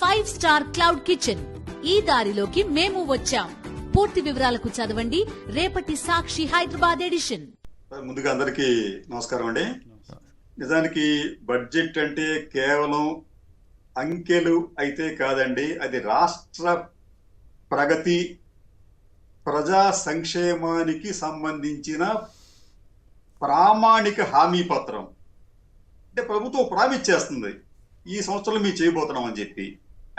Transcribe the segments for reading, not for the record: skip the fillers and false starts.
5 star cloud kitchen. ఈ దారిలోకి మేము వచ్చాం. పూర్తి వివరాలకు చదవండి రేపటి సాక్షి హైదరాబాద్ ఎడిషన్. ముందుగా అందరికీ నమస్కారం అండి. నిజానికి బడ్జెట్ అంటే కేవలం అంకెలు అయితే కాదండి, అది రాష్ట్ర ప్రగతి, ప్రజా సంక్షేమానికి సంబంధించిన ప్రామాణిక హామీ పత్రం. అంటే ప్రభుత్వం ప్రామిస్ చేస్తుంది ఈ సంవత్సరంలో మేము చేయబోతున్నాం అని చెప్పి.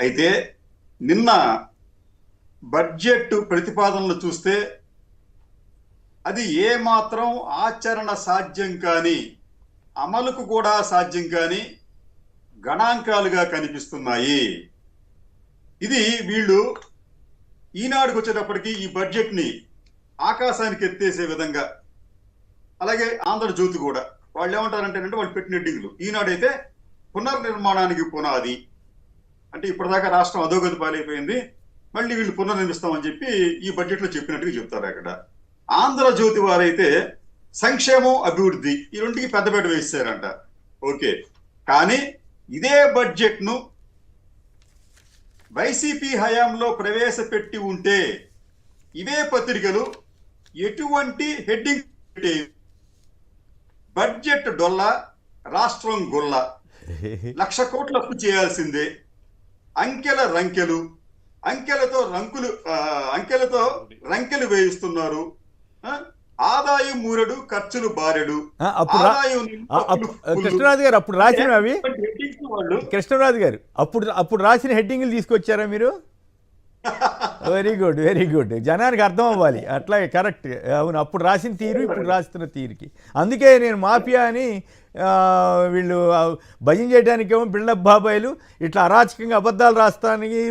అయితే నిన్న బడ్జెట్ ప్రతిపాదనలు చూస్తే అది ఏమాత్రం ఆచరణ సాధ్యం కాని, అమలుకు కూడా సాధ్యం కాని గణాంకాలుగా కనిపిస్తున్నాయి. ఇది వీళ్ళు ఈనాడుకు వచ్చేటప్పటికి ఈ బడ్జెట్ ని ఆకాశానికి ఎత్తేసే విధంగా, అలాగే ఆంధ్రజ్యోతి కూడా వాళ్ళు ఏమంటారంటే వాళ్ళు పెట్టిన హెడ్డింగ్లు, ఈనాడైతే పునర్నిర్మాణానికి పునాది అంటే ఇప్పటిదాకా రాష్ట్రం అధోగతి పాలైపోయింది, మళ్ళీ వీళ్ళు పునర్నిర్మిస్తామని చెప్పి ఈ బడ్జెట్ లో చెప్పినట్టుగా చెప్తారు. అక్కడ ఆంధ్రజ్యోతి వారైతే సంక్షేమం, అభివృద్ధి ఈ రెండుకి పెద్దపేట వేసారంట. ఓకే, కానీ ఇదే బడ్జెట్ ను వైసీపీ హయాంలో ప్రవేశపెట్టి ఉంటే ఇవే పత్రికలు ఎటువంటి హెడ్డింగ్ పెట్టి బడ్జెట్ డొల్ల, రాష్ట్రం గొల్ల, 1,00,000 కోట్లు అప్పు చేయాల్సిందే, అంకెల రంకెలు, అంకెలతో రంకెలు వేయిస్తున్నారు, ఆదాయం మూరెడు, ఖర్చులు బారెడు. కృష్ణరాజు గారు అప్పుడు రాసినవి అవి కృష్ణరాజు గారు అప్పుడు రాసిన హెడ్డింగ్లు తీసుకొచ్చారా మీరు? Very good, very good. జనానికి అర్థం అవ్వాలి. అట్లాగే కరెక్ట్. అవును, అప్పుడు రాసిన తీరు ఇప్పుడు రాస్తున్న తీరుకి. అందుకే నేను మాఫియా అని వీళ్ళు భజన చేయడానికేమో బిల్డప్ బాబాయిలు ఇట్లా అరాచకంగా అబద్ధాలు రాస్తానికి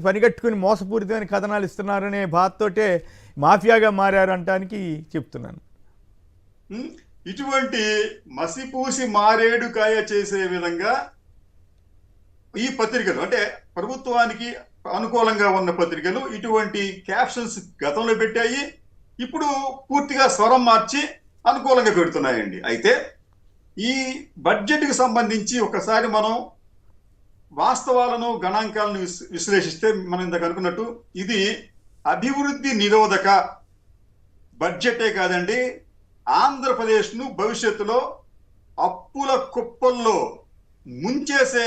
పనిగట్టుకుని మోసపూరితమైన కథనాలు ఇస్తున్నారనే బాధతోటే మాఫియాగా మారారు అంటానికి చెప్తున్నాను. ఇటువంటి మసిపూసి మారేడుకాయ చేసే విధంగా ఈ పత్రికలు, అంటే ప్రభుత్వానికి అనుకూలంగా ఉన్న పత్రికలు ఇటువంటి క్యాప్షన్స్ గతంలో పెట్టాయి, ఇప్పుడు పూర్తిగా స్వరం మార్చి అనుకూలంగా పెడుతున్నాయండి. అయితే ఈ బడ్జెట్ కి సంబంధించి ఒకసారి మనం వాస్తవాలను, గణాంకాలను విశ్లేషిస్తే మనం ఇందాక అనుకున్నట్టు ఇది అభివృద్ధి నిరోధక బడ్జెటే కాదండి, ఆంధ్రప్రదేశ్ ను భవిష్యత్తులో అప్పుల కుప్పల్లో ముంచేసే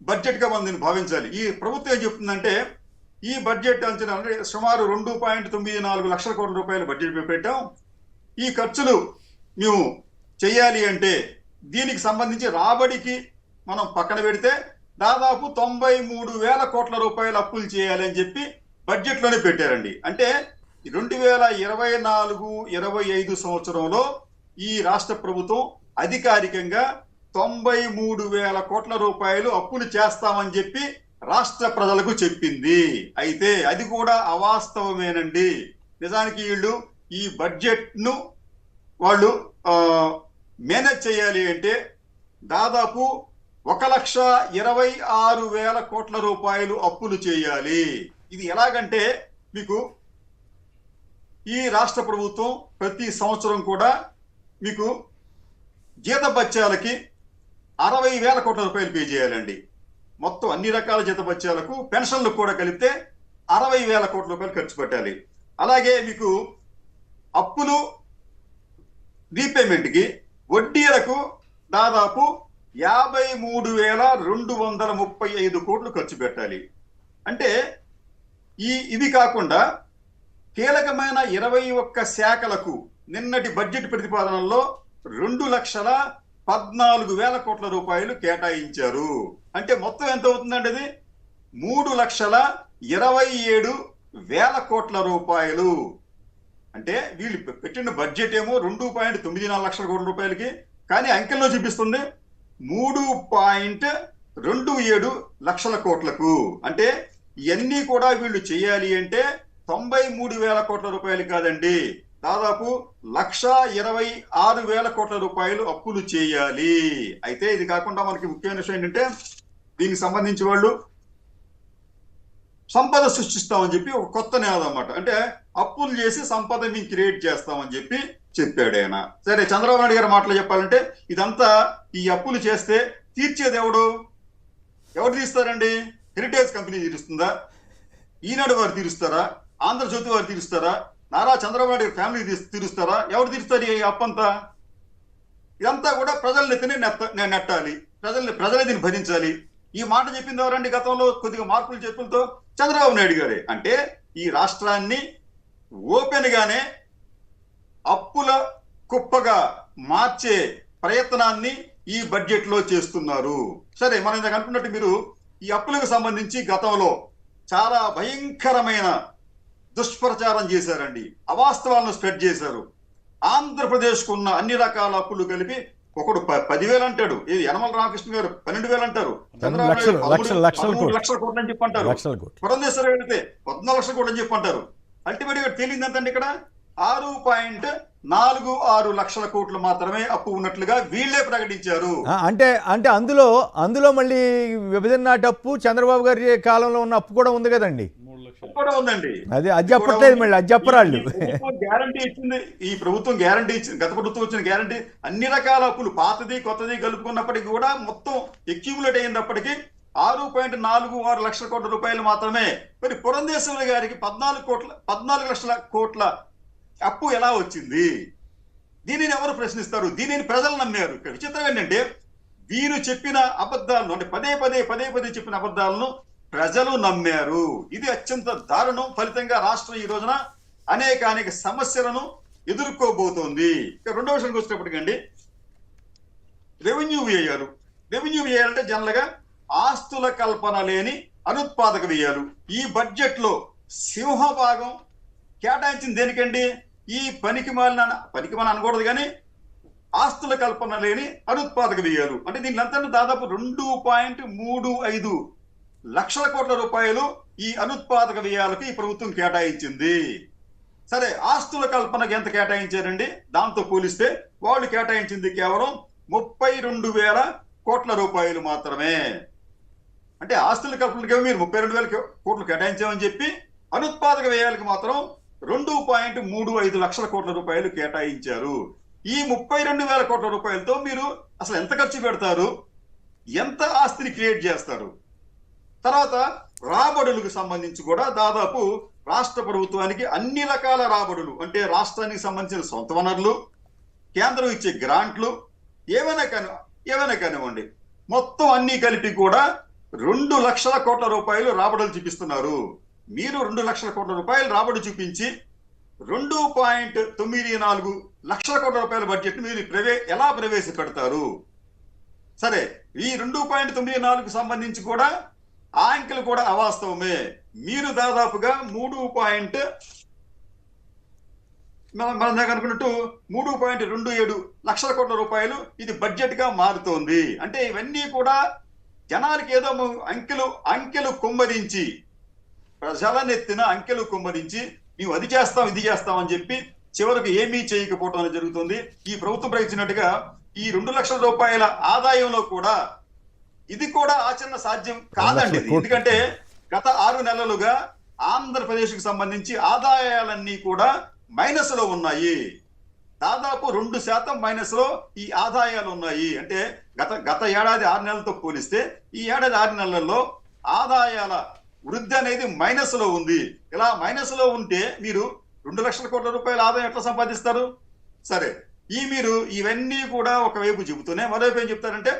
బడ్జెట్ గా మనం భావించాలి. ఈ ప్రభుత్వం ఏం చెప్తుందంటే ఈ బడ్జెట్ అంచనా అంటే సుమారు 2.94 లక్షల కోట్ల రూపాయలు బడ్జెట్ పెట్టాం, ఈ ఖర్చులు మేము చెయ్యాలి అంటే దీనికి సంబంధించి రాబడికి మనం పక్కన పెడితే దాదాపు 93,000 కోట్ల రూపాయలు అప్పులు చేయాలి అని చెప్పి బడ్జెట్ లోనే పెట్టారండి. అంటే 2024-25 సంవత్సరంలో ఈ రాష్ట్ర ప్రభుత్వం అధికారికంగా 93,000 కోట్ల రూపాయలు అప్పులు చేస్తామని చెప్పి రాష్ట్ర ప్రజలకు చెప్పింది. అయితే అది కూడా అవాస్తవమేనండి. నిజానికి వీళ్ళు ఈ బడ్జెట్ ను వాళ్ళు మేనేజ్ చేయాలి అంటే దాదాపు 1,26,000 కోట్ల రూపాయలు అప్పులు చేయాలి. ఇది ఎలాగంటే మీకు ఈ రాష్ట్ర ప్రభుత్వం ప్రతి సంవత్సరం కూడా మీకు జీతభత్యాలకి 60,000 కోట్ల రూపాయలు పే చేయాలండి. మొత్తం అన్ని రకాల జీతభత్యాలకు, పెన్షన్లకు కూడా కలిపితే 60,000 కోట్ల రూపాయలు ఖర్చు పెట్టాలి. అలాగే మీకు అప్పులు రీపేమెంట్ కి, వడ్డీలకు దాదాపు 53,235 కోట్లు ఖర్చు పెట్టాలి. అంటే ఇవి కాకుండా కీలకమైన 21 శాఖలకు నిన్నటి బడ్జెట్ ప్రతిపాదనలో 2,14,000 కోట్ల రూపాయలు కేటాయించారు. అంటే మొత్తం ఎంత అవుతుందండి? అది 3,27,000 కోట్ల రూపాయలు. అంటే వీళ్ళు పెట్టిన బడ్జెట్ ఏమో 2.94 లక్షల కోట్ల రూపాయలకి, కానీ అంకెల్లో చూపిస్తుంది 3.27 లక్షల కోట్లకు. అంటే ఇవన్నీ కూడా వీళ్ళు చేయాలి అంటే 93,000 కోట్ల రూపాయలు కాదండి, దాదాపు 1,26,000 కోట్ల రూపాయలు అప్పులు చేయాలి. అయితే ఇది కాకుండా మనకి ముఖ్యమైన విషయం ఏంటంటే దీనికి సంబంధించి వాళ్ళు సంపద సృష్టిస్తామని చెప్పి ఒక కొత్త నినాదం అన్నమాట. అంటే అప్పులు చేసి సంపద మేము క్రియేట్ చేస్తామని చెప్పి చెప్పాడు ఆయన. సరే, చంద్రబాబు నాయుడు గారి మాటలు చెప్పాలంటే ఇదంతా ఈ అప్పులు చేస్తే తీర్చేది ఎవడు? ఎవరు తీరుస్తారండి? హెరిటేజ్ కంపెనీ తీరుస్తుందా? ఈనాడు వారు తీరుస్తారా? ఆంధ్రజ్యోతి వారు తీరుస్తారా? నారా చంద్రబాబు నాయుడు ఫ్యామిలీ తీరుస్తారా? ఎవరు తీరుస్తారు ఈ అప్పంతా? ఇదంతా కూడా ప్రజల నెత్తిని నెట్టాలి, ప్రజలే దీన్ని భరించాలి. ఈ మాట చెప్పింది ఎవరండి గతంలో కొద్దిగా మార్పులు చెప్పులతో? చంద్రబాబు నాయుడు గారే. అంటే ఈ రాష్ట్రాన్ని ఓపెన్ గానే అప్పుల కుప్పగా మార్చే ప్రయత్నాన్ని ఈ బడ్జెట్ లో చేస్తున్నారు. సరే, మనం ఇందాక అనుకున్నట్టు మీరు ఈ అప్పులకు సంబంధించి గతంలో చాలా భయంకరమైన దుష్ప్రచారం చేశారండి, అవాస్తవాలను స్ప్రెడ్ చేశారు. ఆంధ్రప్రదేశ్ కు ఉన్న అన్ని రకాల అప్పులు కలిపి ఒకడు 10,000 అంటాడు, ఇది యనమల రామకృష్ణ గారు 12,000 అంటారు, లక్షల కోట్లు అని చెప్పి అంటారు, పురంధేశ్వర వెళితే 14 లక్షల కోట్లు అని చెప్పి అంటారు. అల్టిమేట్ గా తేలింది ఎంతండి? ఇక్కడ 6.46 లక్షల కోట్లు మాత్రమే అప్పు ఉన్నట్లుగా వీళ్లే ప్రకటించారు. అంటే అందులో మళ్ళీ విభజన నాటి అప్పు, చంద్రబాబు గారి కాలంలో ఉన్న అప్పు కూడా ఉంది కదండి. కూడా ఉందండి. అది చెప్పట్లేదు, మళ్ళీ అది చెప్పరాళ్ళు. గ్యారంటీ ఇచ్చింది ఈ ప్రభుత్వం, గ్యారంటీ ఇచ్చింది, గత ప్రభుత్వం వచ్చిన గ్యారంటీ. అన్ని రకాల అప్పులు పాతది కొత్తది కలుపుకున్నప్పటికీ కూడా మొత్తం అక్యూములేట్ అయినప్పటికీ 6.46 లక్షల కోట్ల రూపాయలు మాత్రమే. మరి పురంధేశ్వరి గారికి 14 లక్షల కోట్ల అప్పు ఎలా వచ్చింది? దీనిని ఎవరు ప్రశ్నిస్తారు? దీనిని ప్రజలు నమ్మారు. ఇక్కడ విచిత్రం ఏంటంటే వీరు చెప్పిన అబద్ధాలను, అంటే పదే పదే చెప్పిన అబద్ధాలను ప్రజలు నమ్మారు. ఇది అత్యంత దారుణం. ఫలితంగా రాష్ట్రం ఈ రోజున అనేక సమస్యలను ఎదుర్కోబోతోంది. ఇక రెండవ విషయానికి వచ్చినప్పటికండి, రెవెన్యూ వ్యయాలు. రెవెన్యూ వ్యయాలంటే జనరల్ గా ఆస్తుల కల్పన లేని అనుత్పాదక వ్యయాలు. ఈ బడ్జెట్ లో సింహభాగం కేటాయించింది దేనికండి? ఈ పనికిమాలిన అనకూడదు కానీ ఆస్తుల కల్పన లేని అనుత్పాదక వ్యయాలు. అంటే దీనిలంతా దాదాపు 2.35 లక్షల కోట్ల రూపాయలు ఈ అనుత్పాదక వ్యయాలకు ఈ ప్రభుత్వం కేటాయించింది. సరే, ఆస్తుల కల్పనకు ఎంత కేటాయించారండి? దాంతో పోలిస్తే వాళ్ళు కేటాయించింది కేవలం 32,000 కోట్ల రూపాయలు మాత్రమే. అంటే ఆస్తుల కల్పనకి మీరు 32,000 కోట్లు కేటాయించామని చెప్పి అనుత్పాదక వ్యయాలకు మాత్రం 2.35 లక్షల కోట్ల రూపాయలు కేటాయించారు. ఈ 32,000 కోట్ల రూపాయలతో మీరు అసలు ఎంత ఖర్చు పెడతారు? ఎంత ఆస్తిని క్రియేట్ చేస్తారు? తర్వాత రాబడులకు సంబంధించి కూడా దాదాపు రాష్ట్ర ప్రభుత్వానికి అన్ని రకాల రాబడులు, అంటే రాష్ట్రానికి సంబంధించిన సొంత వనరులు, కేంద్రం ఇచ్చే గ్రాంట్లు, ఏవైనా కానివ్వండి, మొత్తం అన్ని కలిపి కూడా 2 లక్షల కోట్ల రూపాయలు రాబడులు చూపిస్తున్నారు. మీరు 2 లక్షల కోట్ల రూపాయలు రాబడి చూపించి 2.94 లక్షల కోట్ల రూపాయల బడ్జెట్ మీరు ఎలా ప్రవేశపెడతారు? సరే, ఈ 2.94కు సంబంధించి కూడా ఆ అంకెలు కూడా అవాస్తవమే. మీరు దాదాపుగా 3.27 లక్షల కోట్ల రూపాయలు ఇది బడ్జెట్ గా మారుతోంది. అంటే ఇవన్నీ కూడా జనానికి ఏదో అంకెలు కుమ్మరించి, ప్రజలనెత్తిన అంకెలు కుమ్మరించి మేము అది చేస్తాం ఇది చేస్తాం అని చెప్పి చివరికి ఏమీ చేయకపోవడం అనేది జరుగుతుంది. ఈ ప్రభుత్వం ప్రకటించినట్టుగా ఈ 2 లక్షల రూపాయల ఆదాయంలో కూడా ఇది కూడా ఆచరణ సాధ్యం కాదండి. ఎందుకంటే గత 6 నెలలుగా ఆంధ్రప్రదేశ్ కు సంబంధించి ఆదాయాలన్నీ కూడా మైనస్ లో ఉన్నాయి. దాదాపు 2% మైనస్ లో ఈ ఆదాయాలు ఉన్నాయి. అంటే గత ఏడాది 6 నెలలతో పోలిస్తే ఈ ఏడాది 6 నెలల్లో ఆదాయాల వృద్ధి అనేది మైనస్ లో ఉంది. ఇలా మైనస్ లో ఉంటే మీరు 2 లక్షల కోట్ల రూపాయల ఆదాయం ఎట్లా సంపాదిస్తారు? సరే, మీరు ఇవన్నీ కూడా ఒకవైపు చెబుతూనే మరోవైపు ఏం చెప్తారంటే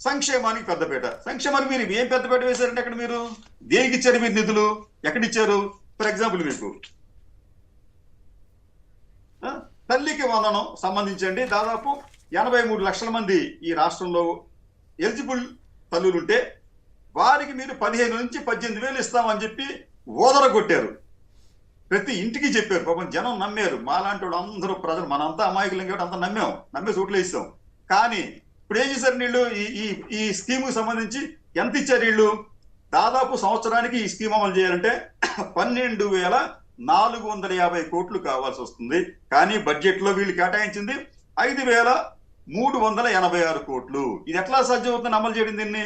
సంక్షేమానికి పెద్దపీట. సంక్షేమానికి మీరు ఏం పెద్దపీట వేశారంటే అక్కడ మీరు దేనికి ఇచ్చారు? మీరు నిధులు ఎక్కడిచ్చారు? ఫర్ ఎగ్జాంపుల్ మీకు తల్లికి వందనం సంబంధించండి, దాదాపు 83 లక్షల మంది ఈ రాష్ట్రంలో ఎలిజిబుల్ తల్లులుంటే వారికి మీరు 15 నుంచి 18,000 ఇస్తామని చెప్పి ఓదరగొట్టారు. ప్రతి ఇంటికి చెప్పారు. పాపం జనం నమ్మారు. మాలాంటి వాళ్ళు అందరూ ప్రజలు, మనంతా అమాయకులం కాబట్టి అంతా నమ్మే చోట్ల ఇస్తాం. కానీ ఇప్పుడు ఏం చేశారు వీళ్ళు? ఈ స్కీమ్ కు సంబంధించి ఎంత ఇచ్చారు వీళ్ళు? దాదాపు సంవత్సరానికి ఈ స్కీమ్ అమలు చేయాలంటే 12,450 కోట్లు కావాల్సి వస్తుంది. కానీ బడ్జెట్ లో వీళ్ళు కేటాయించింది 5,386 కోట్లు. ఇది ఎట్లా సాధ్యమవుతుంది అమలు చేయడం? దీన్ని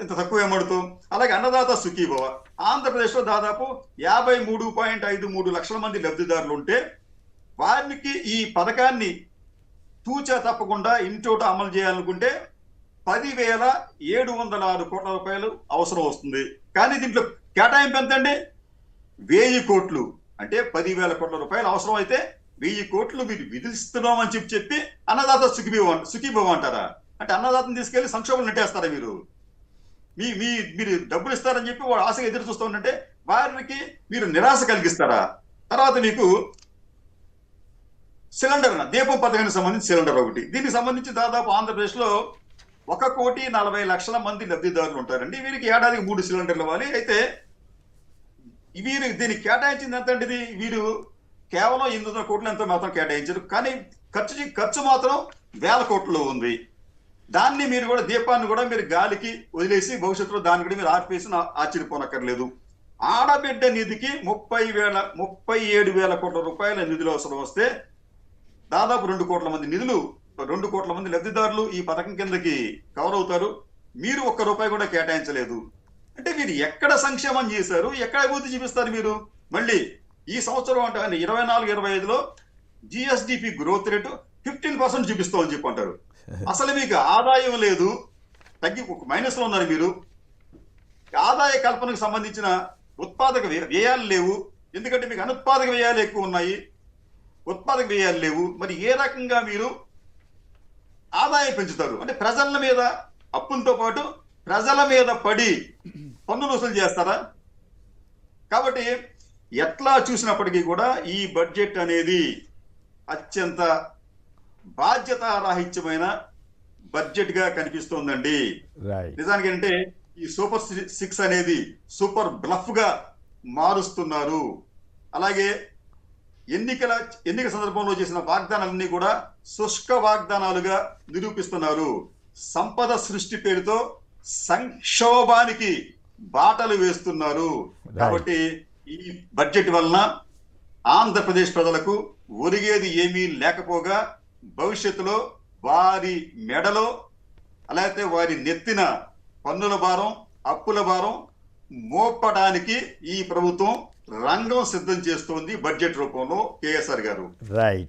ఇంత తక్కువ ఏమడుతూ? అలాగే అన్నదాత సుఖీభవ. ఆంధ్రప్రదేశ్ లో దాదాపు 53.53 లక్షల మంది లబ్ధిదారులు ఉంటే వారికి ఈ పథకాన్ని తూచా తప్పకుండా ఇంటోట అమలు చేయాలనుకుంటే 10,706 కోట్ల రూపాయలు అవసరం వస్తుంది. కానీ దీంట్లో కేటాయింపు ఎంతండి? 1000 కోట్లు. అంటే 10,000 కోట్ల రూపాయలు అవసరం అయితే 1000 కోట్లు మీరు విధిస్తున్నామని చెప్పి అన్నదాత సుఖీభవ అంటారా? అంటే అన్నదాతను తీసుకెళ్లి సంక్షోభం నెట్టేస్తారా మీరు? మీరు డబ్బులు ఇస్తారని చెప్పి వాడు ఆశగా ఎదురు చూస్తూ ఉంటే వారికి మీరు నిరాశ కలిగిస్తారా? తర్వాత మీకు సిలిండర్, దీపం పథకానికి సంబంధించి సిలిండర్ ఒకటి. దీనికి సంబంధించి దాదాపు ఆంధ్రప్రదేశ్ లో 1,40,00,000 మంది లబ్ధిదారులు ఉంటారండి. వీరికి ఏడాదికి 3 సిలిండర్లు ఇవ్వాలి. అయితే వీరు దీనికి కేటాయించింది ఎంత అంటే వీరు కేవలం 800 కోట్లు ఎంతో మాత్రం కేటాయించారు. కానీ ఖర్చు మాత్రం 1000 కోట్లలో ఉంది. దాన్ని మీరు కూడా దీపాన్ని కూడా మీరు గాలికి వదిలేసి భవిష్యత్తులో దాన్ని కూడా మీరు ఆర్పేసి ఆశ్చర్యపోనక్కర్లేదు. ఆడబిడ్డ నిధికి 37,000 కోట్ల రూపాయల నిధులు అవసరం వస్తే దాదాపు 2 కోట్ల మంది 2 కోట్ల మంది లబ్ధిదారులు ఈ పథకం కిందకి కవర్ అవుతారు. మీరు 1 రూపాయి కూడా కేటాయించలేదు. అంటే మీరు ఎక్కడ సంక్షేమం చేశారు, ఎక్కడ అభివృద్ధి చూపిస్తారు మీరు? మళ్ళీ ఈ సంవత్సరం అంటే 24-25లో జిఎస్డిపి గ్రోత్ రేటు 15% చూపిస్తామని చెప్పి అంటారు. అసలు మీకు ఆదాయం లేదు, తగ్గి మైనస్ లో ఉన్నారు మీరు. ఆదాయ కల్పనకు సంబంధించిన ఉత్పాదక వ్యయాలు లేవు. ఎందుకంటే మీకు అనుత్పాదక వ్యయాలు ఎక్కువ ఉన్నాయి, ఉత్పాదక వ్యయాలు లేవు. మరి ఏ రకంగా మీరు ఆదాయం పెంచుతారు? అంటే ప్రజల మీద అప్పులతో పాటు ప్రజల మీద పడి పన్నులు వసూలు చేస్తారా? కాబట్టి ఎట్లా చూసినప్పటికీ కూడా ఈ బడ్జెట్ అనేది అత్యంత బాధ్యతారాహిత్యమైన బడ్జెట్ గా కనిపిస్తోందండి. నిజానికి అంటే ఈ సూపర్ 6 అనేది సూపర్ బ్లఫ్ గా మారుస్తున్నారు. అలాగే ఎన్నిక సందర్భంలో చేసిన వాగ్దానాలన్నీ కూడా శుష్క వాగ్దానాలుగా నిరూపిస్తున్నారు. సంపద సృష్టి పేరుతో సంక్షోభానికి బాటలు వేస్తున్నారు. కాబట్టి ఈ బడ్జెట్ వలన ఆంధ్రప్రదేశ్ ప్రజలకు ఒరిగేది ఏమీ లేకపోగా భవిష్యత్తులో వారి మెడలో అలాగే వారి నెత్తిన పన్నుల భారం, అప్పుల భారం మోపడానికి ఈ ప్రభుత్వం రంగం సిద్ధం చేస్తోంది బడ్జెట్ రూపంలో. కేఎస్ఆర్ గారు రైట్.